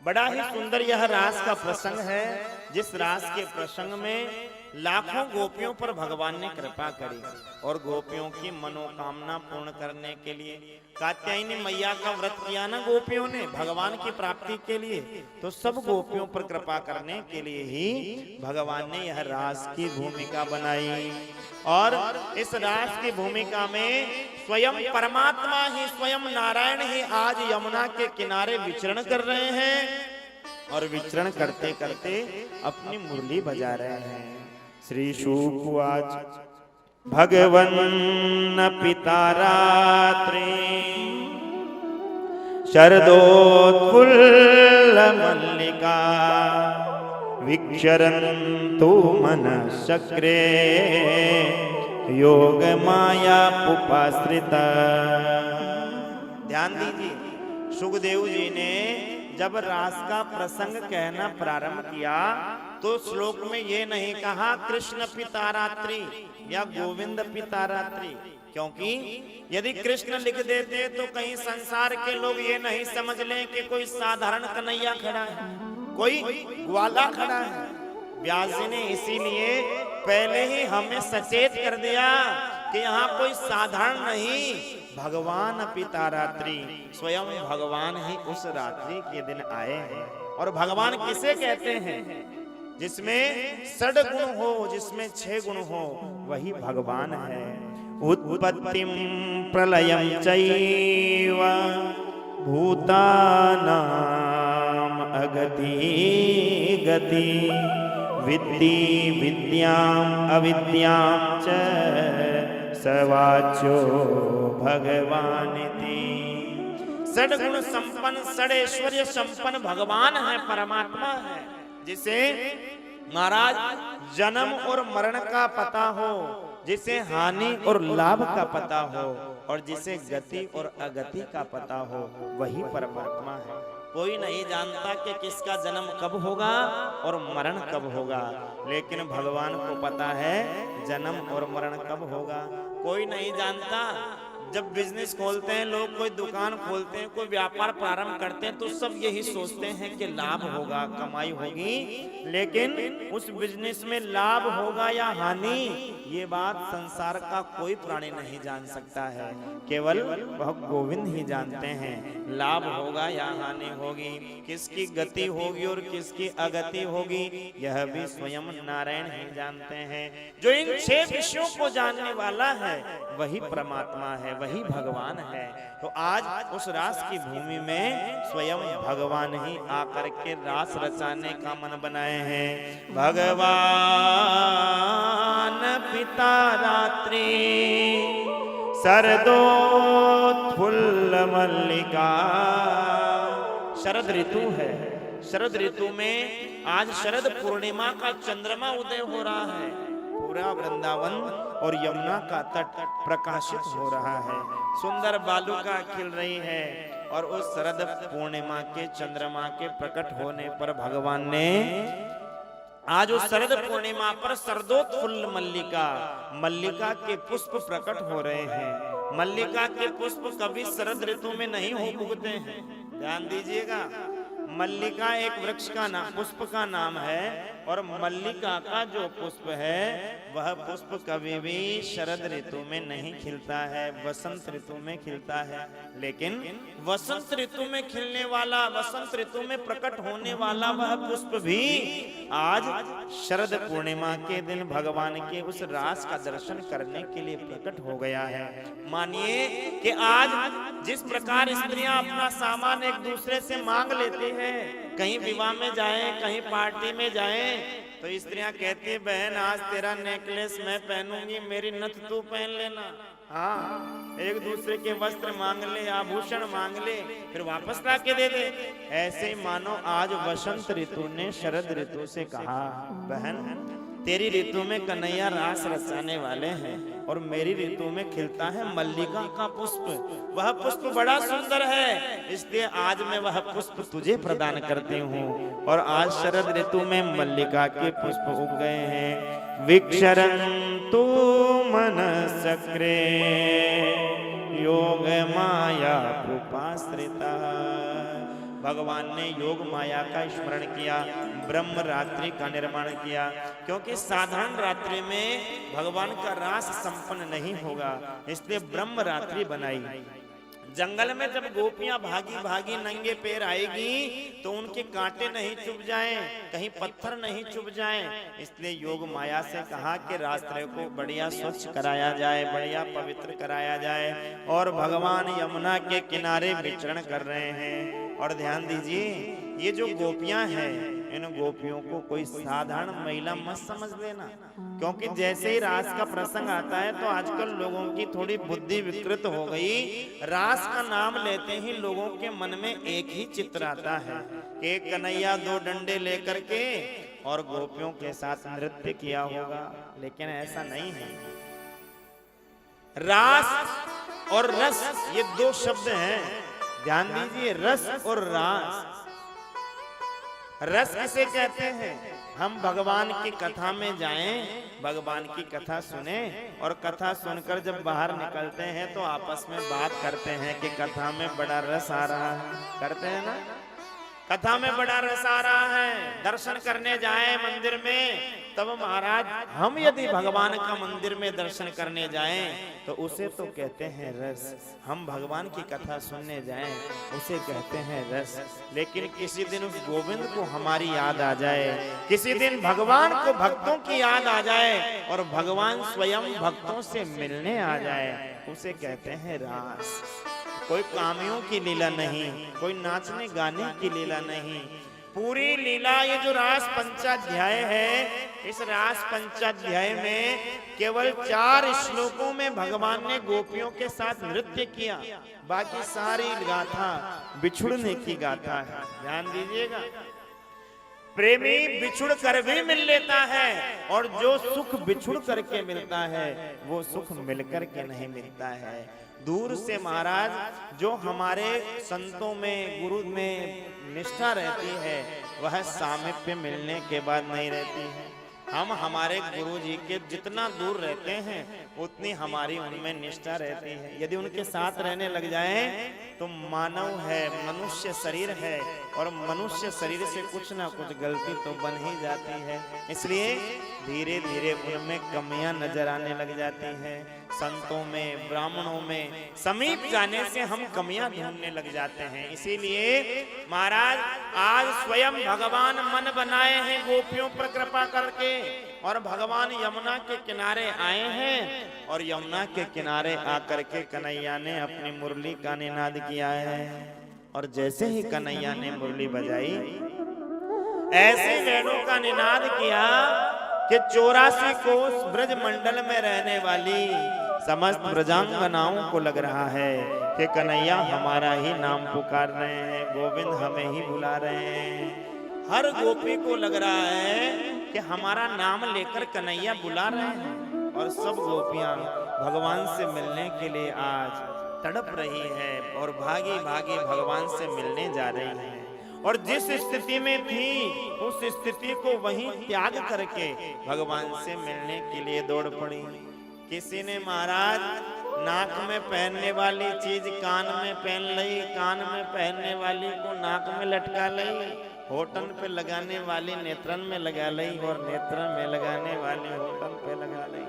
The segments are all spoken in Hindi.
बड़ा ही सुंदर यह रास का प्रसंग है, जिस रास के प्रसंग में लाखों गोपियों पर भगवान ने कृपा करी और गोपियों की मनोकामना पूर्ण करने के लिए कात्यायनी मैया का व्रत किया ना गोपियों ने भगवान की प्राप्ति के लिए, तो सब गोपियों पर कृपा करने के लिए ही भगवान ने यह रास की भूमिका बनाई। और इस रास की भूमिका में स्वयं परमात्मा ही, स्वयं नारायण ही आज यमुना के किनारे विचरण कर रहे हैं और विचरण करते करते अपनी मुरली बजा रहे हैं। श्री शुक उवाच भगवन् पिता रात्रि शरदोत्फुल्लमल्लिका विक्षरन्तु मनश्चक्रे योग माया उपाश्रिता। ध्यान दीजिए, सुखदेव जी ने जब रास का प्रसंग कहना प्रारंभ किया तो श्लोक में ये नहीं कहा कृष्ण पिता रात्रि या गोविंद पिता रात्रि, क्योंकि यदि कृष्ण लिख देते तो कहीं संसार के लोग ये नहीं समझ लें कि कोई साधारण कन्हैया खड़ा है, कोई ग्वाला खड़ा है। व्यास जी ने इसीलिए पहले ही हमें सचेत कर दिया कि यहाँ कोई साधारण नहीं, भगवान पिता रात्रि, स्वयं भगवान ही उस रात्रि के दिन आए हैं। और भगवान किसे कहते हैं? जिसमें 6 गुण हो, जिसमें 6 गुण हो, वही भगवान है। उत्पत्तिम प्रलयम चैव भूतानाम अगति गति विद्धि विद्याम अविद्याम च सवाचो भगवानिति। 6 गुण संपन्न, 6 ऐश्वर्य संपन्न भगवान है, परमात्मा है, जिसे महाराज जन्म और मरण का पता हो, जिसे हानि और लाभ का पता हो, और जिसे गति और अगति का पता हो, वही परमात्मा है। कोई नहीं जानता कि किसका जन्म कब होगा और मरण कब होगा, लेकिन भगवान को पता है जन्म और मरण कब होगा। कोई नहीं जानता, जब बिजनेस खोलते हैं लोग, कोई दुकान खोलते हैं, कोई व्यापार प्रारंभ करते हैं, तो सब यही सोचते हैं कि लाभ होगा, कमाई होगी, लेकिन उस बिजनेस में लाभ होगा या हानि, ये बात संसार का कोई प्राणी नहीं जान सकता है, केवल वह गोविंद ही जानते हैं लाभ होगा या हानि होगी, किसकी गति होगी और किसकी अगति होगी, यह भी स्वयं नारायण ही जानते हैं। जो इन 6 विषयों को जानने वाला है वही परमात्मा है, वही भगवान है। तो आज उस रास की भूमि में स्वयं भगवान ही आकर के रास रचाने का मन बनाए हैं। भगवान पिता रात्रि शरदोत्फुल्ल मल्लिका। शरद ऋतु है, शरद ऋतु में आज शरद पूर्णिमा का चंद्रमा उदय हो रहा है, पूरा वृंदावन और यमुना का तट प्रकाशित हो रहा है, सुंदर बालुका खिल रही है। और उस शरद पूर्णिमा के चंद्रमा के प्रकट होने पर भगवान ने आज उस शरद पूर्णिमा पर शरदोत्फुल्ल मल्लिका, मल्लिका के पुष्प प्रकट हो रहे हैं। मल्लिका के पुष्प कभी शरद ऋतु में नहीं हो उगते हैं, ध्यान दीजिएगा। मल्लिका एक वृक्ष का नाम, पुष्प का नाम है, और मल्लिका का जो पुष्प है वह पुष्प कभी भी शरद ऋतु में नहीं खिलता है, वसंत ऋतु में खिलता है। लेकिन वसंत ऋतु में खिलने वाला, वसंत ऋतु में प्रकट होने वाला वह पुष्प भी आज शरद पूर्णिमा के दिन भगवान के उस रास का दर्शन करने के लिए प्रकट हो गया है। मानिए कि आज जिस प्रकार स्त्रियां अपना सामान एक दूसरे से मांग लेती हैं, कहीं विवाह में जाएं, कहीं पार्टी में जाएं, तो स्त्रियां कहती है बहन आज तेरा नेकलेस मैं पहनूंगी, मेरी नथ तू पहन लेना। हाँ, एक दूसरे के वस्त्र मांग ले, आभूषण मांग ले, फिर वापस ला के दे दे। ऐसे ही मानो आज वसंत ऋतु ने शरद ऋतु से कहा बहन तेरी ऋतु में कन्हैया रास रचाने वाले हैं और मेरी ऋतु में खिलता है मल्लिका का पुष्प। वह पुष्प बड़ा सुंदर है, इसलिए आज मैं वह पुष्प तुझे प्रदान करती हूँ। और आज शरद ऋतु में मल्लिका के पुष्प उग गए हैं। विक्षरन्तु मनसक्रे योग माया उपाश्रिता। भगवान ने योग माया का स्मरण किया, ब्रह्म रात्रि का निर्माण किया, क्योंकि साधारण रात्रि में भगवान का रास संपन्न नहीं होगा, इसलिए ब्रह्म रात्रि बनाई। जंगल में जब गोपियां भागी भागी नंगे पैर आएगी तो उनके कांटे नहीं चुभ जाएं, कहीं पत्थर नहीं चुभ जाएं, इसलिए योग माया से कहा कि रास्ते को बढ़िया स्वच्छ कराया जाए, बढ़िया पवित्र कराया जाए। और भगवान यमुना के किनारे विचरण कर रहे हैं। और ध्यान दीजिए, ये जो गोपियां हैं, इन गोपियों को कोई साधारण महिला मत समझ लेना, क्योंकि जैसे ही रास का प्रसंग आता है तो आजकल लोगों की थोड़ी बुद्धि विकृत हो गई। रास का नाम लेते ही लोगों के मन में एक ही चित्र आता है कि कन्हैया दो डंडे लेकर के और गोपियों के साथ नृत्य किया होगा, लेकिन ऐसा नहीं है। रास और रस ये दो शब्द हैं, ध्यान दीजिए, रस और रास। रस किसे कहते हैं? हम भगवान की कथा में जाएं, भगवान की कथा सुने और कथा सुनकर जब बाहर निकलते हैं तो आपस में बात करते हैं कि कथा में बड़ा रस आ रहा है, करते हैं ना, कथा में बड़ा रस आ रहा है। दर्शन करने जाएं मंदिर में, तब महाराज हम यदि भगवान का मंदिर में दर्शन करने जाएं तो उसे तो कहते हैं रस, हम भगवान की कथा सुनने जाएं उसे कहते हैं रस। लेकिन किसी दिन उस गोविंद को हमारी याद आ जाए, किसी दिन भगवान को भक्तों की याद आ जाए और भगवान स्वयं भक्तों से मिलने आ जाए, उसे कहते हैं रास। कोई कामियों की लीला नहीं, कोई नाचने गाने की लीला नहीं, पूरी लीला ये जो रास पंचाध्याय है, इस रास पंचाध्याय में केवल 4 श्लोकों में भगवान ने गोपियों के साथ नृत्य किया, बाकी सारी गाथा बिछुड़ने की गाथा है। ध्यान दीजिएगा, प्रेमी बिछुड़ कर भी मिल लेता है और जो सुख बिछुड़ करके मिलता है वो सुख मिलकर के नहीं मिलता है। दूर से महाराज जो हमारे संतों में, गुरु में निष्ठा रहती है वह सामीप्य मिलने के बाद नहीं रहती है। हम हमारे गुरु जी के जितना दूर रहते हैं उतनी हमारी उनमें निष्ठा रहती है। यदि उनके साथ रहने लग जाएं तो मानव है, मनुष्य शरीर है और मनुष्य शरीर से कुछ ना कुछ गलती तो बन ही जाती है, इसलिए धीरे धीरे उनमें कमियां नजर आने लग जाती हैं। संतों में, ब्राह्मणों में समीप जाने से हम कमियां ढूंढने लग जाते हैं। इसीलिए महाराज आज स्वयं भगवान मन बनाए हैं गोपियों पर कृपा करके और भगवान यमुना के किनारे आए हैं और यमुना के किनारे आकर के कन्हैया ने अपनी मुरली का निनाद किया है। और जैसे ही कन्हैया ने मुरली बजाई, ऐसे वेणु का निनाद किया कि 84 कोस ब्रज मंडल में रहने वाली समस्त ब्रजांगनाओं को लग रहा है कि कन्हैया हमारा ही नाम पुकार रहे हैं, गोविंद हमें ही बुला रहे हैं। हर गोपी को लग रहा है कि हमारा नाम लेकर कन्हैया बुला रहे हैं और सब गोपियां भगवान से मिलने के लिए आज तड़प रही है और भागी भागी भगवान से मिलने जा रही है। और जिस स्थिति में थी उस स्थिति को वहीं त्याग करके भगवान से मिलने के लिए दौड़ पड़ी। किसी ने महाराज नाक में पहनने वाली चीज कान में पहन ली, कान में पहनने वाली को नाक में लटका ली, होठन पे लगाने वाली नेत्रन में लगा ली और नेत्रन में लगाने वाली होठन पे लगा ली।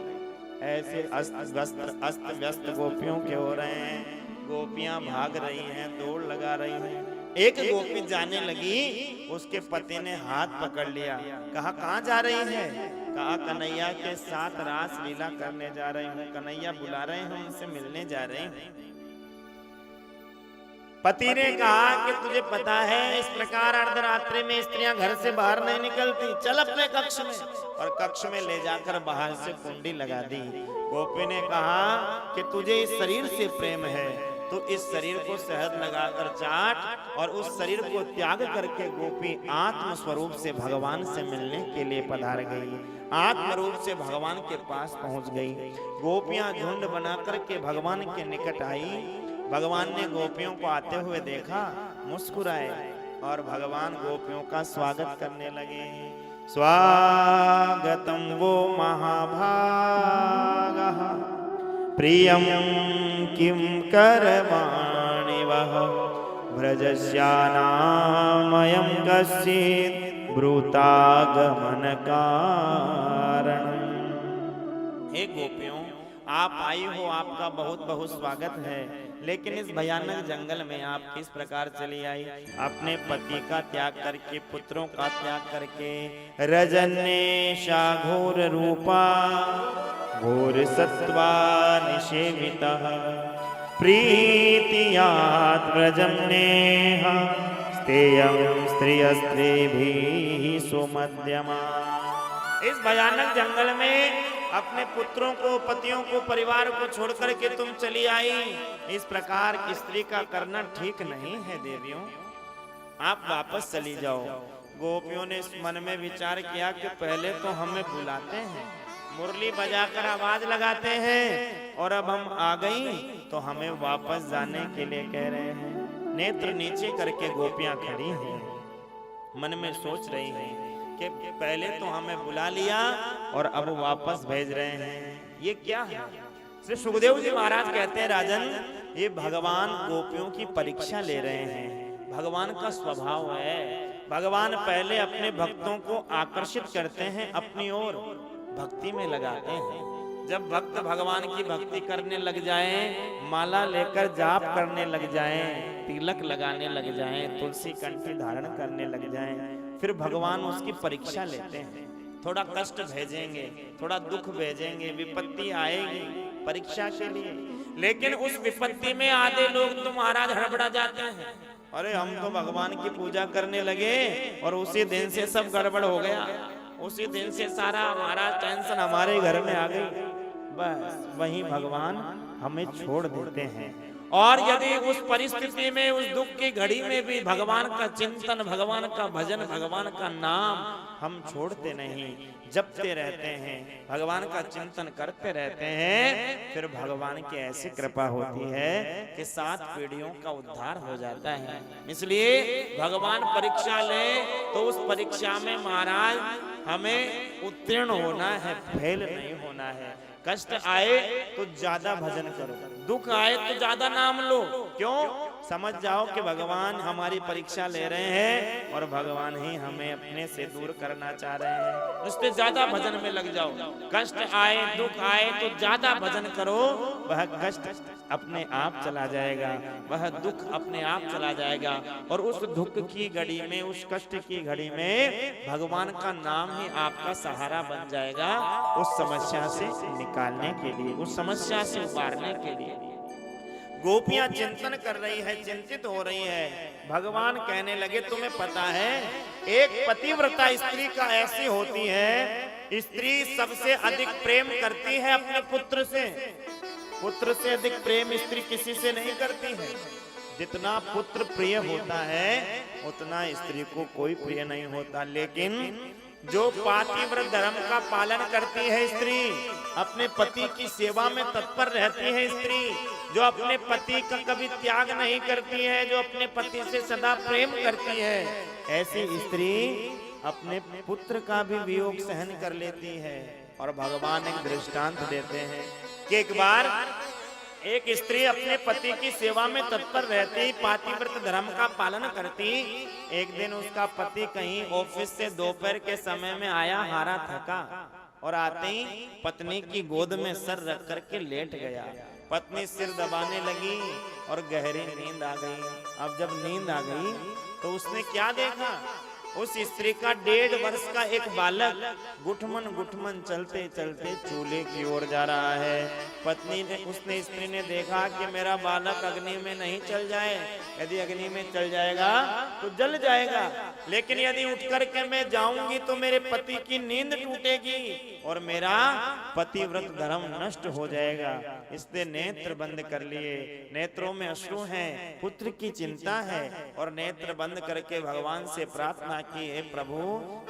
ऐसे अस्त व्यस्त गोपियों के हो रहे हैं। गोपियां भाग रही हैं, दौड़ लगा रही हैं। एक गोपी जाने लगी, उसके पति ने हाथ पकड़ लिया, कहा कहाँ जा रही है? कहा कन्हैया के साथ रास लीला करने जा रही हूँ, कन्हैया बुला रहे हैं, उनसे मिलने जा रही हूँ। पति ने कहा कि तुझे पता है इस प्रकार अर्धरात्रि में स्त्रियां घर से बाहर नहीं निकलती, चल अपने कक्ष में। और कक्ष में ले जाकर बाहर से कुंडी लगा दी। गोपी ने कहा कि तुझे इस शरीर से प्रेम है तो इस शरीर को शहद लगाकर चाट। और उस शरीर को त्याग करके गोपी आत्म स्वरूप से भगवान से मिलने के लिए पधार गई, आत्म रूप से भगवान के पास पहुंच गई। गोपियां झुंड बनाकर के भगवान के निकट आई। भगवान ने गोपियों को आते हुए देखा, मुस्कुराए और भगवान गोपियों का स्वागत करने लगे। स्वागतम वो महाभागः प्रियं किं करवाणि वः व्रजस्यानामयं कश्चित् ब्रूतागमन कारणम्। हे गोपियों, आप आई हो, आपका बहुत बहुत स्वागत है, लेकिन इस भयानक जंगल में आप किस प्रकार चली आई? अपने पति का त्याग करके, पुत्रों का त्याग करके। रजन्येषा घोर रूपा घोर सत्वा निषेवितः प्रीतियात् व्रजं नेह स्तेयं स्त्रियस्त्रीभिः सुमध्यमा। इस भयानक जंगल में अपने पुत्रों को, पतियों को, परिवार को छोड़कर के तुम चली आई। इस प्रकार की स्त्री का करना ठीक नहीं है देवियों, आप वापस चली जाओ। गोपियों ने इस मन में विचार किया कि पहले तो हमें बुलाते हैं, मुरली बजाकर आवाज लगाते हैं, और अब हम आ गई तो हमें वापस जाने के लिए कह रहे हैं। नेत्र नीचे करके गोपियां खड़ी हैं, मन में सोच रही हैं कि पहले तो हमें बुला लिया और अब वापस भेज रहे हैं, ये क्या है? श्री सुखदेव जी महाराज कहते हैं, राजन, ये भगवान गोपियों की परीक्षा ले रहे हैं। भगवान का स्वभाव है, भगवान पहले अपने भक्तों को आकर्षित करते हैं, अपनी ओर भक्ति में लगाते हैं। जब भक्त भगवान की भक्ति करने लग जाएं, माला लेकर जाप करने लग जाएं, तिलक लगाने लग जाएं, तुलसी कंठी धारण करने लग जाएं, फिर भगवान उसकी परीक्षा लेते हैं। थोड़ा कष्ट भेजेंगे, थोड़ा दुख भेजेंगे, विपत्ति आएगी परीक्षा के लिए। लेकिन उस विपत्ति में आधे लोग तो महाराज हड़बड़ा जाते हैं, अरे हम तो भगवान की पूजा करने लगे और उसी दिन से सब गड़बड़ हो गया, उसी दिन से सारा हमारा टेंशन हमारे घर में आ गई। बस वहीं भगवान हमें छोड़ देते हैं। और यदि उस परिस्थिति में, उस दुख की घड़ी में भी भगवान का चिंतन, भगवान का भजन, भगवान का नाम हम छोड़ते नहीं, जपते रहते हैं, भगवान का चिंतन करते रहते हैं, फिर भगवान की ऐसी कृपा होती है कि 7 पीढ़ियों का उद्धार हो जाता है। इसलिए भगवान परीक्षा ले तो उस परीक्षा में महाराज हमें उत्तीर्ण होना है, फेल नहीं होना है। कष्ट आए तो ज्यादा भजन करो, दुख आए तो ज्यादा नाम लो। क्यों? समझ जाओ कि भगवान हमारी परीक्षा ले रहे हैं और भगवान ही हमें अपने से दूर करना चाह रहे हैं। उससे ज्यादा भजन में लग जाओ। कष्ट आए, दुख आए तो ज्यादा भजन करो, वह कष्ट अपने आप चला जाएगा, वह दुख अपने आप चला जाएगा। और उस दुख की घड़ी में, उस कष्ट की घड़ी में भगवान का नाम ही आपका सहारा बन जाएगा, उस समस्या से निकालने के लिए, उस समस्या से उबारने के लिए। गोपियां चिंतन कर रही है, चिंतित हो रही है। भगवान कहने लगे, तुम्हें पता है एक पतिव्रता स्त्री का ऐसी होती है, स्त्री सबसे अधिक प्रेम करती है अपने पुत्र से। पुत्र से अधिक प्रेम स्त्री किसी से नहीं करती है। जितना पुत्र प्रिय होता है उतना स्त्री को कोई प्रिय नहीं होता। लेकिन जो पातिव्रत धर्म का पालन करती है स्त्री, अपने पति की सेवा में तत्पर रहती है स्त्री, जो अपने पति का कभी त्याग नहीं करती है, जो अपने पति से सदा प्रेम करती है, ऐसी स्त्री अपने पुत्र का भी वियोग सहन कर लेती है। और भगवान एक दृष्टांत देते हैं कि एक बार एक स्त्री अपने पति की सेवा में तत्पर रहती, पातिव्रत धर्म का पालन करती। एक दिन उसका पति कहीं ऑफिस से दोपहर के समय में आया, हारा थका, और आते ही पत्नी की गोद में सर रख करके लेट गया। पत्नी सिर दबाने लगी और गहरी नींद आ गई। अब जब नींद आ गई तो उसने क्या देखा, उस स्त्री का 1.5 वर्ष का एक बालक गुठमन गुठमन चलते चलते चूल्हे की ओर जा रहा है। पत्नी ने, उसने स्त्री ने देखा कि मेरा बालक अग्नि में नहीं चल जाए, यदि अग्नि में चल जाएगा तो जल जाएगा, लेकिन यदि उठ करके मैं जाऊंगी तो मेरे पति की नींद टूटेगी और मेरा पतिव्रत धर्म नष्ट हो जाएगा। इसने नेत्र बंद कर लिए, नेत्रों में अश्रु हैं, पुत्र की चिंता है, और नेत्र बंद करके भगवान से प्रार्थना की, हे प्रभु,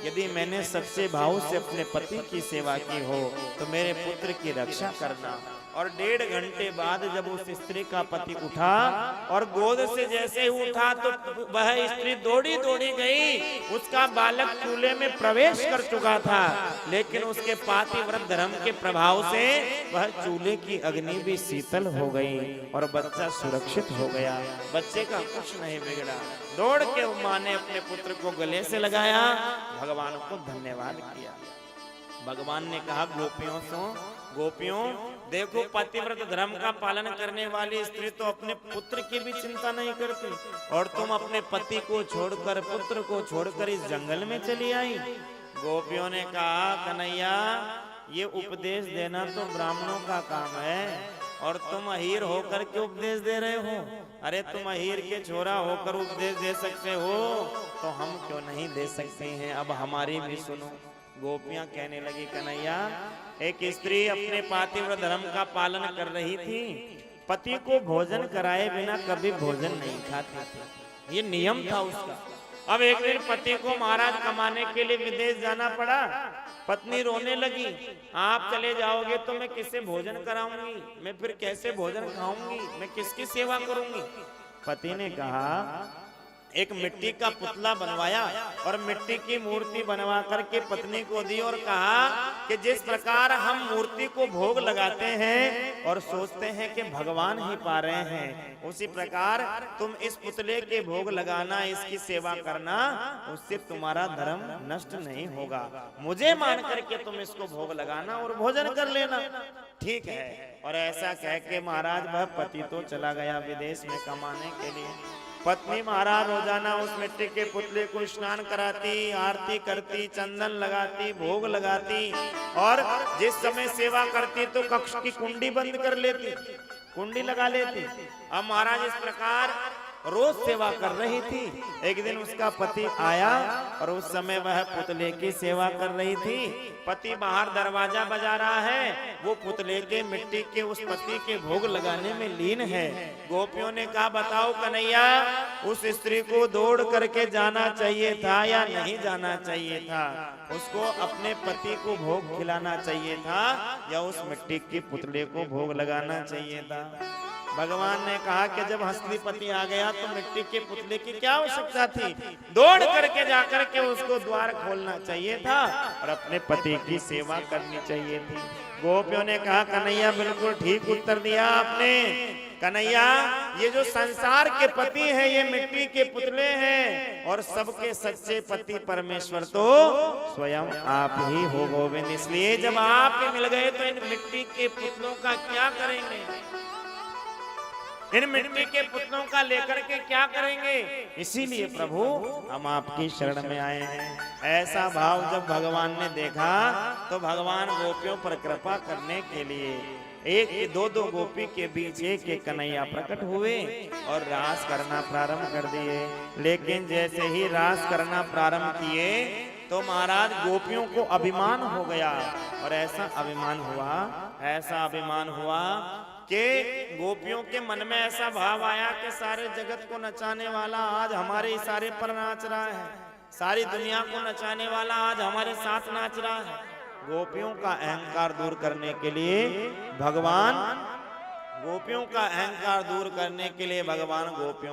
यदि मैंने सच्चे भाव से अपने पति की सेवा की हो तो मेरे पुत्र की रक्षा करना। और 1.5 घंटे बाद जब उस स्त्री का पति उठा और गोद से जैसे ही उठा तो वह स्त्री दौड़ी दौड़ी गई। उसका बालक चूल्हे में प्रवेश कर चुका था, लेकिन उसके पातिव्रत धर्म के प्रभाव से वह चूल्हे की अग्नि भी शीतल हो गई और बच्चा सुरक्षित हो गया। बच्चे का कुछ नहीं बिगड़ा। दौड़ के माँ ने अपने पुत्र को गले से लगाया, भगवान को धन्यवाद किया। भगवान ने कहा, गोपियों देखो, पतिव्रत धर्म का पालन करने वाली स्त्री तो अपने पुत्र की भी चिंता नहीं करती, और तुम अपने पति को छोड़कर, पुत्र को छोड़कर इस जंगल में चली आई। गोपियों ने कहा, कन्हैया ये उपदेश देना तो ब्राह्मणों का काम है, और तुम अहीर होकर के उपदेश दे रहे हो। अरे तुम अहीर के छोरा होकर उपदेश दे सकते हो तो हम क्यों नहीं दे सकते हैं? अब हमारी भी सुनो। गोपियां कहने लगी, कन्हैया एक स्त्री अपने पातिव्रत धर्म का पालन कर रही थी, पति को भोजन कराए बिना कभी भोजन नहीं खाती थी, ये नियम था उसका। अब एक दिन पति को महाराज कमाने के लिए विदेश जाना पड़ा। पत्नी रोने लगी, आप चले जाओगे तो मैं किससे भोजन कराऊंगी, मैं फिर कैसे भोजन खाऊंगी, मैं किसकी सेवा करूंगी? पति ने कहा, एक मिट्टी का पुतला बनवाया और मिट्टी की मूर्ति बनवा करके पत्नी को दी और कहा कि जिस प्रकार हम मूर्ति को भोग लगाते हैं और सोचते हैं कि भगवान ही पा रहे हैं, उसी प्रकार तुम इस पुतले के भोग लगाना, इसकी सेवा करना, उससे तुम्हारा धर्म नष्ट नहीं होगा। मुझे मान करके तुम इसको भोग लगाना और भोजन कर लेना। ठीक है। और ऐसा कह के महाराज वह पति तो चला गया विदेश में कमाने के लिए। पत्नी महाराज रोजाना उस मिट्टी के पुतले को स्नान कराती, आरती करती, चंदन लगाती, भोग लगाती, और जिस समय सेवा करती तो कक्ष की कुंडी बंद कर लेती, कुंडी लगा लेती। अब महाराज इस प्रकार रोज सेवा कर रही थी। एक दिन उसका पति आया और उस समय वह पुतले की सेवा कर रही थी। पति बाहर दरवाजा बजा रहा है, वो पुतले के मिट्टी के उस पति के भोग लगाने में लीन है। गोपियों ने कहा, बताओ कन्हैया, उस स्त्री को दौड़ करके जाना चाहिए था या नहीं जाना चाहिए था? उसको अपने पति को भोग खिलाना चाहिए था या उस मिट्टी के पुतले को भोग लगाना चाहिए था? भगवान ने कहा कि जब हस्तिपति आ गया तो मिट्टी के पुतले की क्या आवश्यकता थी? दौड़ करके जाकर के उसको द्वार खोलना चाहिए था और अपने पति की सेवा करनी चाहिए थी। गोपियों ने कहा, कन्हैया बिल्कुल ठीक उत्तर दिया आपने। कन्हैया, ये जो संसार के पति हैं ये मिट्टी के पुतले हैं, और सबके सच्चे पति परमेश्वर तो स्वयं आप ही हो गोविंद। इसलिए जब आप मिल गए तो इन मिट्टी के पुतलों का क्या करेंगे? इन मिट्टी के पुतलों का लेकर के क्या करेंगे? इसीलिए प्रभु हम आपकी शरण में आए हैं। ऐसा भाव जब भगवान ने देखा तो भगवान गोपियों पर कृपा करने के लिए एक दो गोपी के बीच एक कन्हैया प्रकट हुए और रास करना प्रारंभ कर दिए। लेकिन जैसे ही रास करना प्रारंभ किए तो महाराज गोपियों को अभिमान हो गया, और ऐसा अभिमान हुआ कि गोपियों के मन में ऐसा भाव आया कि सारे जगत को नचाने वाला आज हमारे इशारे पर नाच रहा है, सारी दुनिया को नचाने वाला आज हमारे साथ नाच रहा है। गोपियों का अहंकार दूर करने के लिए भगवान गोपियों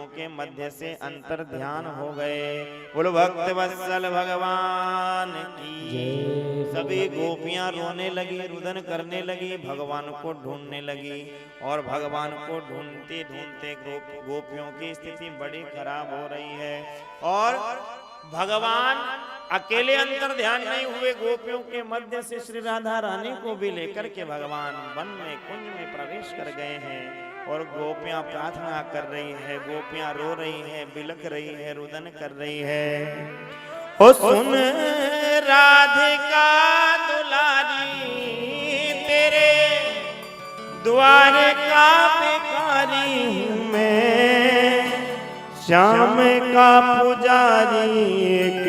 के मध्य से अंतर ध्यान हो गए। बोलो भक्त वत्सल भगवान की। सभी गोपियां रोने लगी, रुदन करने लगी, भगवान को ढूंढने लगी, और भगवान को ढूंढते ढूंढते गोपियों की स्थिति बड़ी खराब हो रही है। और भगवान अकेले अंतर ध्यान नहीं हुए, गोपियों के मध्य से श्री राधा रानी को भी लेकर के भगवान वन में कुंज में प्रवेश कर गए हैं। और गोपियां प्रार्थना कर रही है, गोपियां रो रही है, बिलख रही है, रुदन कर रही है। ओ सुन राधिका दुलारी, तेरे द्वार का भिखारी मैं, श्याम का पुजारी, एक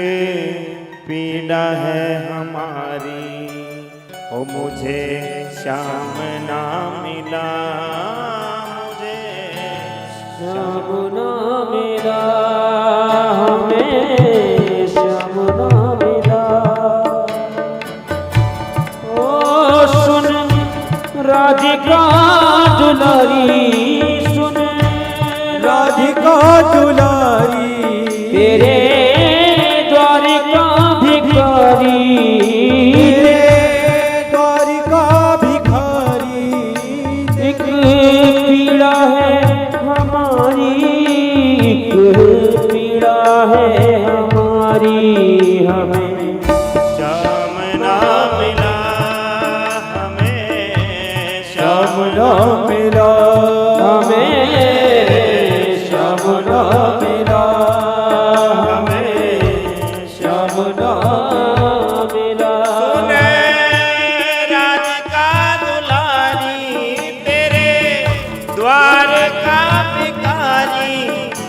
पीड़ा है हमारी। ओ मुझे श्याम ना मिला, मुझे श्याम ना मिला, हमें श्याम ना मिला। ओ सुन राधिका दुलारी सुन राधिका दुलारी तेरे द्वारिका भिखारी तेरे द्वारिका भिखारी एक पीड़ा है हमारी एक पीड़ा है हमारी हमें श्याम ना मिला हमें श्याम ना मिला हमें श्याम ना मिला हमें श्याम ना मिला सुने राधिका दुलारी तेरे द्वार का भिखारी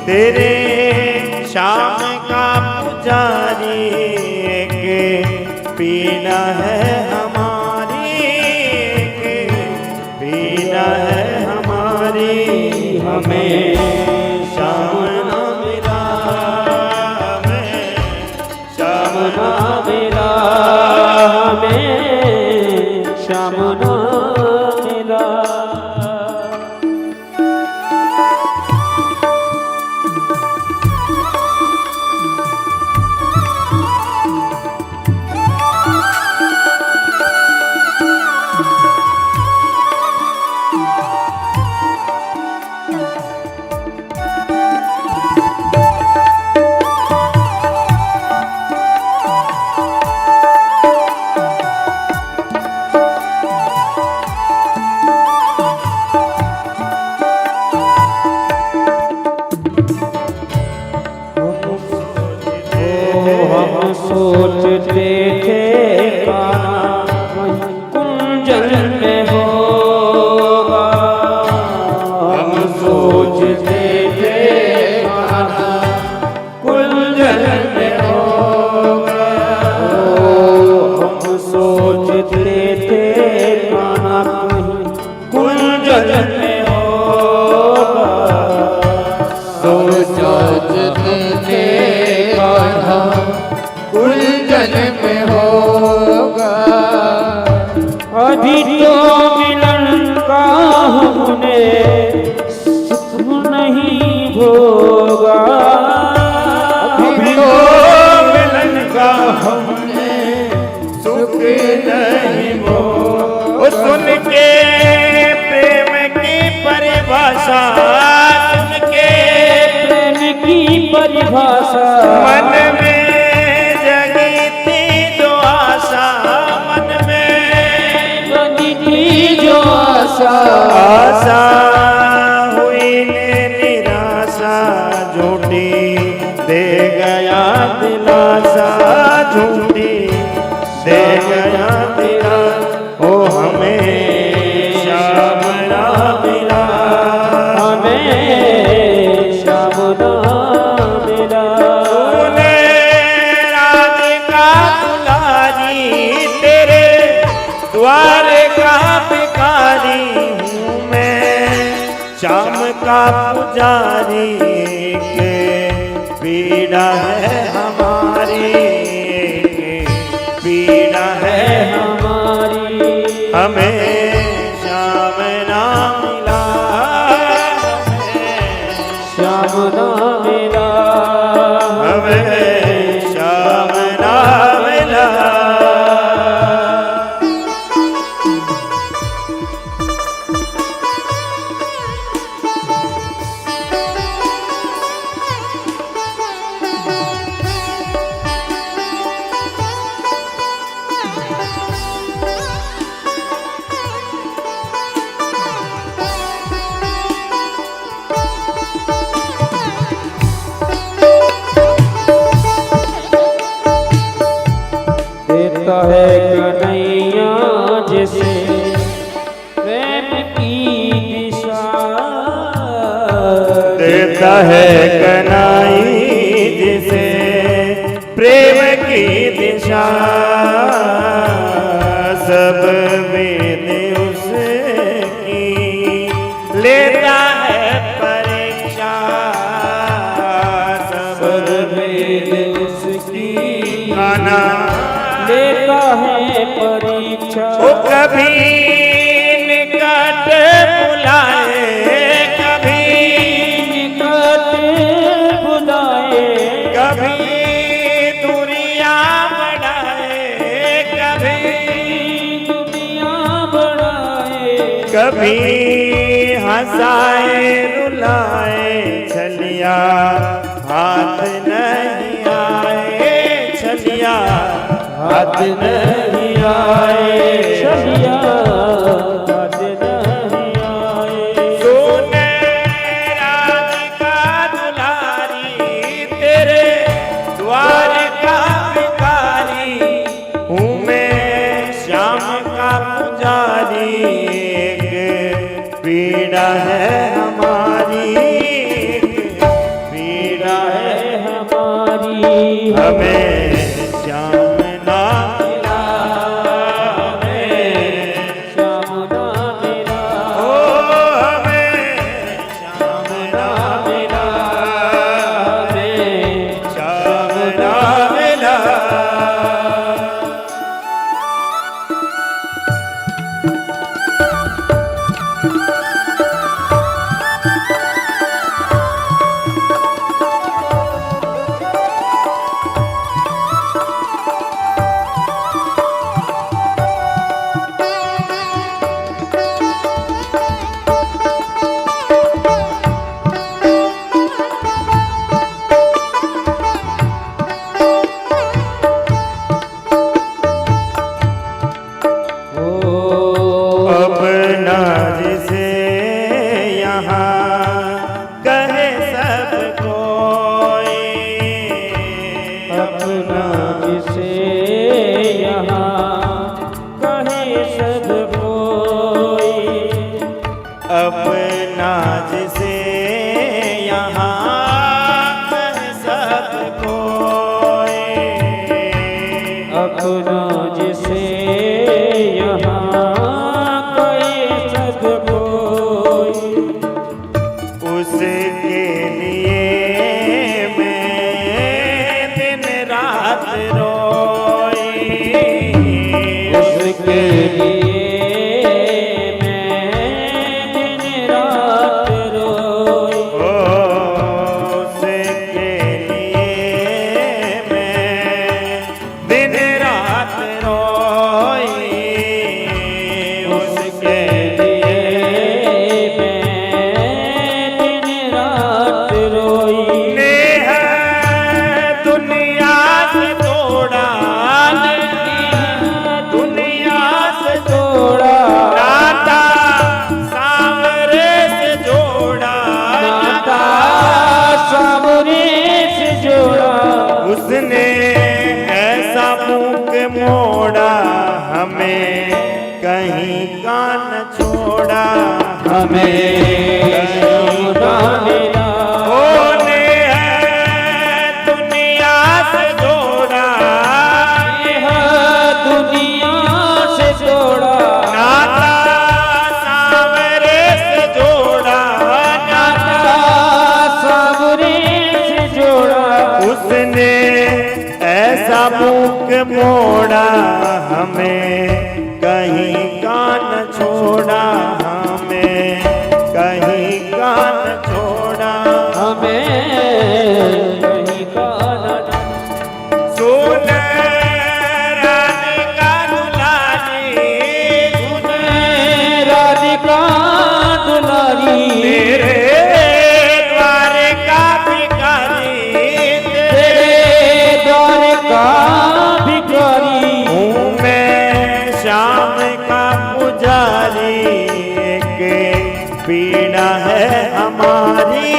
तेरे श्याम का पुजारी के पीना है हमारी के पीना है हमारी हमें श्याम ना मिला हमें श्याम ना मिला हमें श्याम ना मिला हम सोचते थे कान्हा कुंजन में होगा हम सोचते थे कान्हा कुंजन में होगा हम सोचते थे कान्हा कुंजन में होगा सोचते थे कान्हा कुंजन में होगा अभी तो मिलन का हमने सुख नहीं भोगा अभी तो मिलन का हमने सुख नहीं वो सुन के प्रेम की परिभाषा सुन के प्रेम की परिभाषा मन में जगी थी जो आशा मन में बनी थी जो आशा आशा हुई निराशा झूठी दे गया दिलासा झूठी दे गया दिला ओ हमें श्याम ना मिला हमें श्याम ना मिला सुने राधिका दुलारी तेरे द्वार का भिखारी हूँ मैं श्याम का पुजारी के पीड़ा है हमारी के पीड़ा है हमारी हमें श्याम ना मिला श्याम ना मिला हमें श्याम ना मिला देता है कन्हैया जैसे प्रेम की दिशा देता है कनाई जिसे प्रेम की दिशा सब वेद उसकी लेता है परीक्षा सब वेद उसकी गाना लेता है परीक्षा वो कभी निकट बुलाए कभी दूरियां बढ़ाए, कभी दुनिया बढ़ाए, कभी हंसाए रुलाए, छलिया हाथ नहीं आए, छलिया हाथ नहीं आए। छलिया हाथ नहीं आए। सोने राधिका दुलारी, तेरे द्वार का भिखारी हूँ मैं, श्याम का पुजारी। एक पीड़ा है हमारी, एक पीड़ा है हमारी, हमें श्याम ना मिला, हमें श्याम ना मिला, ओ हमें श्याम ना मिला, हमें श्याम ना मिला। अब ना जिसे यहाँ कहे सब कोई, अपना जिसे यहाँ कहे सब कोई, अपना जिसे यहाँ कहे सब कोई, अपना जिसे यहाँ कहे सब कोई, उसके लिए मैं दिन रात रोई, उसके लिए मैं दिन रात रोई, उसके लिए मैं दिन रात रोई, उसके लिए मैं दिन रात रोई। नेह दुनिया से तोड़ा, दुनिया से तोड़ा नाता सांवरे से जोड़ा, नाता सावरे से जोड़ा, उसने ऐसा मुंह मोड़ा, हमें कहीं का न छोड़ा, हमें श्याम ना मिला, होने है दुनिया से जोड़ा, यह दुनिया से जोड़ा, नाता सांवरे से जोड़ा, नाता सावरे से जोड़ा, उसने ऐसा मुख मोड़ा, हमें कहीं का न छोड़ा, हमें कहीं का न छोड़ा। हमें कहीं का न सुन राधिका दुलारी, सुन राधिका दुलारी, तेरे द्वार का भिखारी, तेरे द्वार का भिखारी हूँ मैं श्याम का पुजारी। एक पीड़ा है हमारी,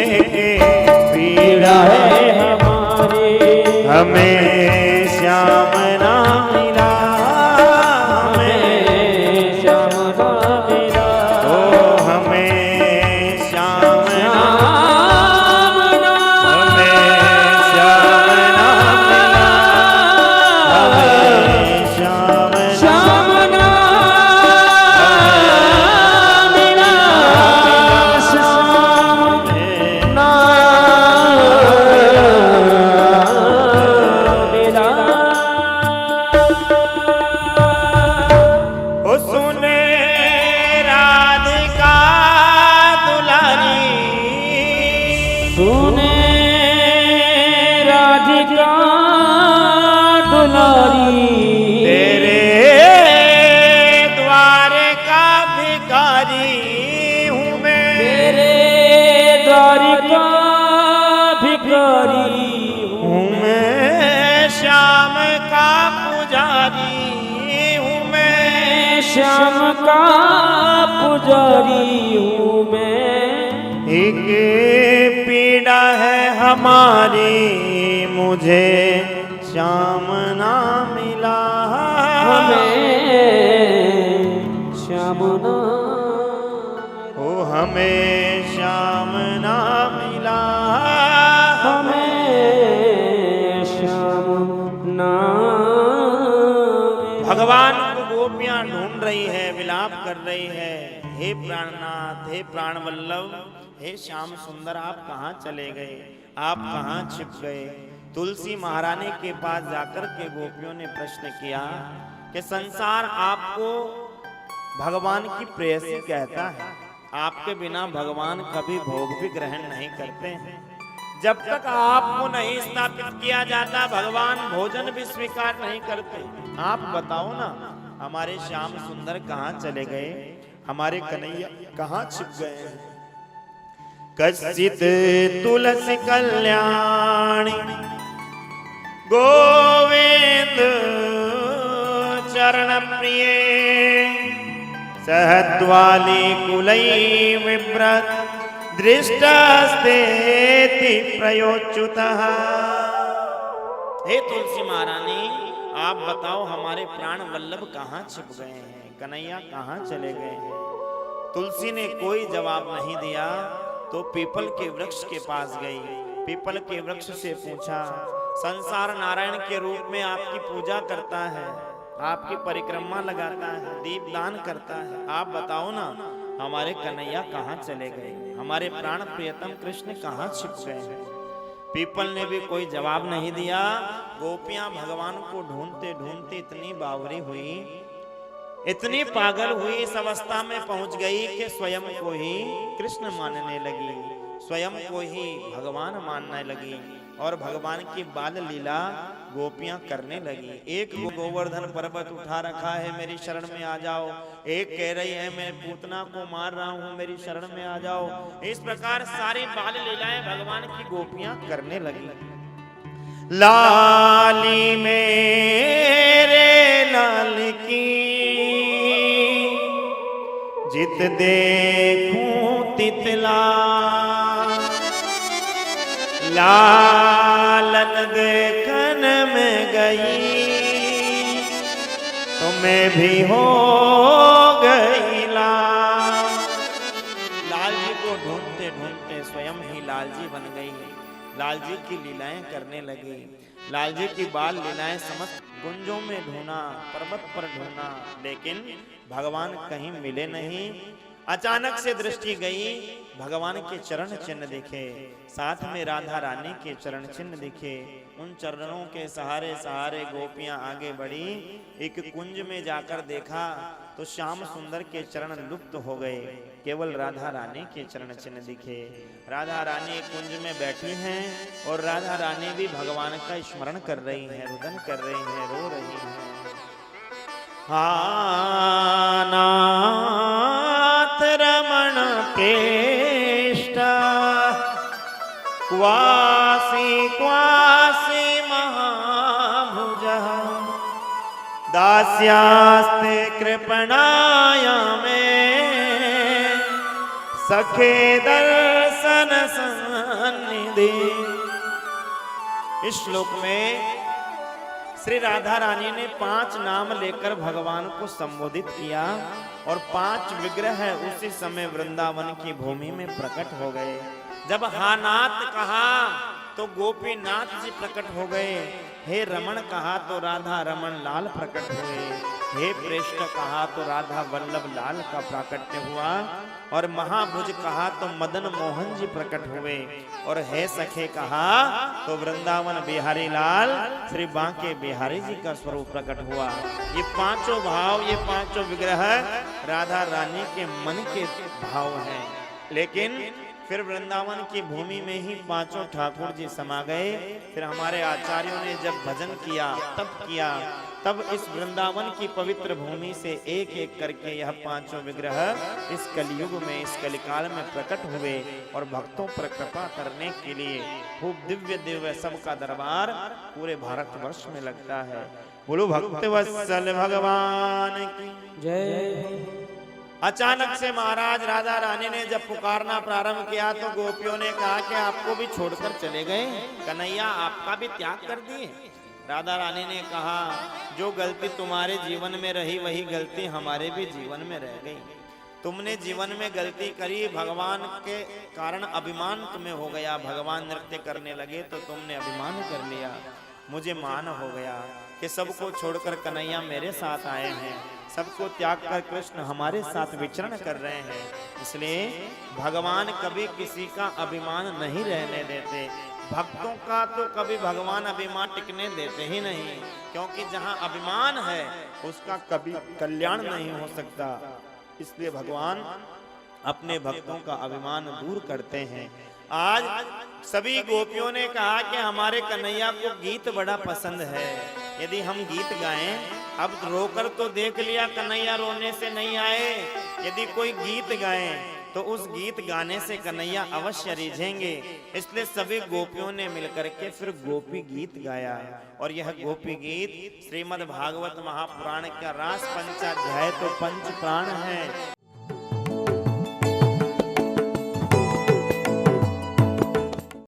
एक पीड़ा है हमारी, हमें श्याम ना मिला, हमें श्याम ना मिला, ओ हमें श्याम ना, श्याम ना हमें श्याम ना मिला, हमें श्याम ना, श्याम ना मिला, श्याम ना मिला। श्याम का पुजारी हूँ मैं। एक पीड़ा है हमारी, मुझे श्याम ना मिला। हमें श्याम ना ओ हमें श्याम ना मिला। हमें श्याम ना भगवान को गोपियां ढूंढ रही है, विलाप कर रही है। हे प्राणनाथ, हे प्राण वल्लभ, हे श्याम सुंदर, आप कहाँ चले गए, आप कहाँ छिप गए। तुलसी महारानी के पास जाकर के गोपियों ने प्रश्न किया कि संसार आपको भगवान की प्रेयसी कहता है, आपके बिना भगवान कभी भोग भी ग्रहण नहीं करते हैं। जब तक आपको नहीं स्थापित किया जाता भगवान भोजन भी स्वीकार नहीं करते। आप बताओ ना, हमारे श्याम सुंदर कहाँ चले गए, हमारे कन्हैया कहाँ छिप गए हैं। कश्चित तुलसी कल्याणी गोविंद चरण प्रिय, सहत्वाली कुलई विव्रत दृष्टस्तेति प्रयोच्युतः। हे तुलसी महारानी, आप बताओ हमारे प्राण वल्लभ कहाँ छिप गए हैं, कन्हैया कहाँ चले गए हैं। तुलसी ने कोई जवाब नहीं दिया तो पीपल के वृक्ष के पास गई। पीपल के वृक्ष से पूछा, संसार नारायण के रूप में आपकी पूजा करता है, आपकी परिक्रमा लगाता है, दीपदान करता है, आप बताओ ना हमारे कन्हैया कहाँ चले गए, हमारे प्राण प्रियतम कृष्ण कहाँ छिप गए हैं। पीपल ने भी कोई जवाब नहीं दिया। गोपियां भगवान को ढूंढते ढूंढते इतनी बावरी हुई, इतनी पागल हुई, इस अवस्था में पहुंच गई कि स्वयं को ही कृष्ण मानने लगी, स्वयं को ही भगवान मानने लगी और भगवान की बाल लीला गोपियां करने लगी। एक गोवर्धन पर्वत उठा रखा है, मेरी शरण में आ जाओ। एक कह रही है मैं पूतना को मार रहा हूं, मेरी शरण में आ जाओ। इस प्रकार सारी बाल लीलाएं भगवान की गोपियां करने लगी। लाली मेरे लाल की जित देखूं तितला, लालन देखन में गई तो मैं भी हो गई लाल। लाल जी को ढूंढते ढूंढते स्वयं ही लाल जी बन गई, लाल जी की लीलाएं करने लगी। लाल जी की बाल लीलाएं समस्त गुंजों में ढूंढा, पर्वत पर ढूंढा, लेकिन भगवान कहीं मिले नहीं। अचानक से दृष्टि गई, भगवान के चरण चिन्ह दिखे, साथ में राधा रानी के चरण चिन्ह दिखे। उन चरणों के सहारे सहारे गोपियां आगे बढ़ी। एक कुंज में जाकर देखा तो श्याम सुंदर के चरण लुप्त हो गए, केवल राधा रानी के चरण चिन्ह दिखे। राधा रानी कुंज में बैठी हैं और राधा रानी भी भगवान का स्मरण कर रही हैं, रुदन कर रही हैं, रो रही हैं। नाथ रमण केष्ट क्वासी क्वासी महाभुज दास्यास्ते कृपणाया में सखे दर्शन सन्निधि। इस श्लोक में श्री राधा रानी ने 5 नाम लेकर भगवान को संबोधित किया और 5 विग्रह उसी समय वृंदावन की भूमि में प्रकट हो गए। जब हा नाथ कहा तो गोपीनाथ जी प्रकट हो गए, हे रमण कहा तो राधा रमन लाल प्रकट हुए, हे प्रेष्ठ कहा तो राधा वल्लभ लाल का प्राकट्य हुआ, और महाभुज कहा तो मदन मोहन जी प्रकट हुए, और हे सखे कहा तो वृंदावन बिहारी लाल श्री बांके बिहारी जी का स्वरूप प्रकट हुआ। ये 5 भाव, ये 5 विग्रह राधा रानी के मन के भाव हैं। लेकिन फिर वृंदावन की भूमि में ही 5 ठाकुर जी समा गए। फिर हमारे आचार्यों ने जब भजन किया, तब किया, तब इस वृंदावन की पवित्र भूमि से एक एक करके यह 5 विग्रह इस कलयुग में, इस कलिकाल में प्रकट हुए और भक्तों पर कृपा करने के लिए खूब दिव्य दिव्य सबका दरबार पूरे भारतवर्ष में लगता है। बोलो भक्त वत्सल भगवान की। जय। अचानक से महाराज राधा रानी ने जब पुकारना प्रारंभ किया तो गोपियों ने कहा कि आपको भी छोड़कर चले गए कन्हैया, आपका भी त्याग कर दिए। राधा रानी ने कहा जो गलती तुम्हारे जीवन में रही वही गलती हमारे भी जीवन में रह गई। तुमने जीवन में गलती करी, भगवान के कारण अभिमान तुम्हें हो गया। भगवान नृत्य करने लगे तो तुमने अभिमान कर लिया। मुझे मान हो गया कि सबको छोड़कर कन्हैया मेरे साथ आए हैं, सबको त्याग कर कृष्ण हमारे साथ विचरण कर रहे हैं। इसलिए भगवान कभी किसी का अभिमान नहीं रहने देते। भक्तों का तो कभी भगवान अभिमान टिकने देते ही नहीं, क्योंकि जहां अभिमान है उसका कभी कल्याण नहीं हो सकता। इसलिए भगवान अपने भक्तों का अभिमान दूर करते हैं। आज सभी गोपियों ने कहा कि हमारे कन्हैया को गीत बड़ा पसंद है, यदि हम गीत गाएं। अब रोकर तो देख लिया, कन्हैया रोने से नहीं आए। यदि कोई गीत गाएं तो उस गीत गाने से कन्हैया अवश्य रिझेंगे। इसलिए सभी गोपियों ने मिलकर के फिर गोपी गीत गाया, और यह गोपी गीत श्रीमद् भागवत महापुराण का रास पंचाध्याय तो पंच प्राण है।